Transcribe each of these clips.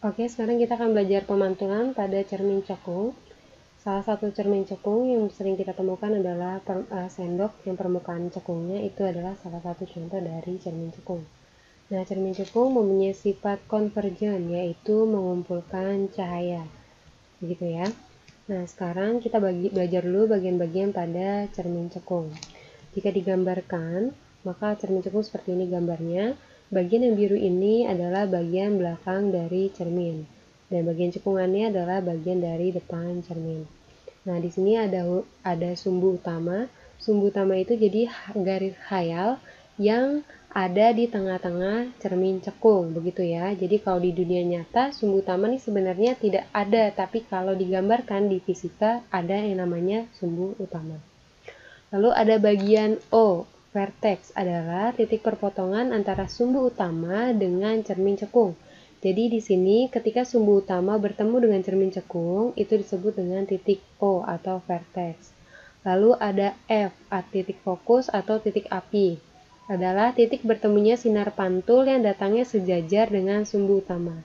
Oke, sekarang kita akan belajar pemantulan pada cermin cekung. Salah satu cermin cekung yang sering kita temukan adalah sendok yang permukaan cekungnya itu adalah salah satu contoh dari cermin cekung. Nah, cermin cekung mempunyai sifat konvergen, yaitu mengumpulkan cahaya. Begitu ya. Nah, sekarang kita belajar dulu bagian-bagian pada cermin cekung. Jika digambarkan, maka cermin cekung seperti ini gambarnya. Bagian yang biru ini adalah bagian belakang dari cermin, dan bagian cekungannya adalah bagian dari depan cermin. Nah, di sini ada sumbu utama. Sumbu utama itu jadi garis khayal yang ada di tengah-tengah cermin cekung, begitu ya. Jadi kalau di dunia nyata, sumbu utama ini sebenarnya tidak ada, tapi kalau digambarkan di fisika ada yang namanya sumbu utama. Lalu ada bagian O, vertex adalah titik perpotongan antara sumbu utama dengan cermin cekung. Jadi di sini ketika sumbu utama bertemu dengan cermin cekung, itu disebut dengan titik O atau vertex. Lalu ada F, titik fokus atau titik api. Adalah titik bertemunya sinar pantul yang datangnya sejajar dengan sumbu utama.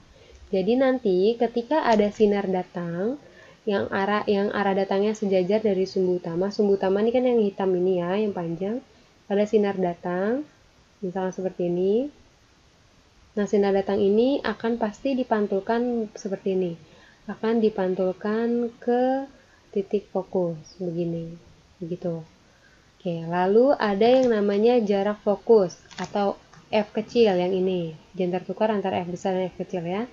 Jadi nanti ketika ada sinar datang, yang arah datangnya sejajar dari sumbu utama. Sumbu utama ini kan yang hitam ini ya, yang panjang. Ada sinar datang, misalnya seperti ini. Nah, sinar datang ini akan pasti dipantulkan seperti ini. Akan dipantulkan ke titik fokus, begini. Begitu. Oke, lalu ada yang namanya jarak fokus atau F kecil yang ini. Jangan tertukar antara F besar dan F kecil ya.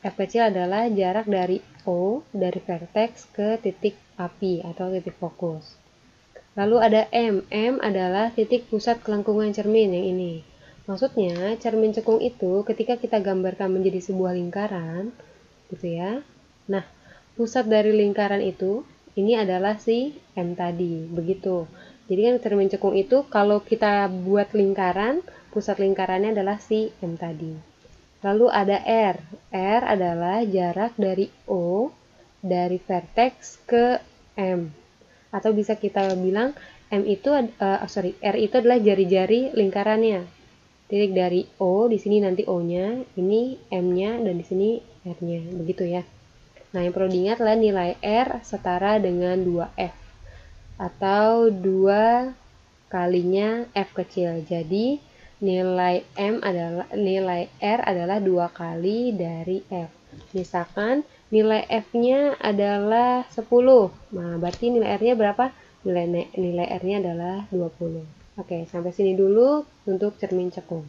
F kecil adalah jarak dari O, dari vertex ke titik api atau titik fokus. Lalu ada M. M adalah titik pusat kelengkungan cermin yang ini. Maksudnya, cermin cekung itu ketika kita gambarkan menjadi sebuah lingkaran, gitu ya. Nah, pusat dari lingkaran itu, ini adalah si M tadi, begitu. Jadi kan cermin cekung itu kalau kita buat lingkaran, pusat lingkarannya adalah si M tadi. Lalu ada R. R adalah jarak dari O, dari vertex ke M. Atau bisa kita bilang R itu adalah jari-jari lingkarannya. Titik dari O, di sini nanti O-nya, ini M-nya, dan di sini R-nya. Begitu ya. Nah, yang perlu diingat adalah nilai R setara dengan 2F. Atau 2 kalinya F kecil. Jadi, nilai R adalah 2 kali dari F. Misalkan nilai F-nya adalah 10. Nah, berarti nilai R-nya berapa? Nilai R-nya adalah 20. Oke, sampai sini dulu untuk cermin cekung.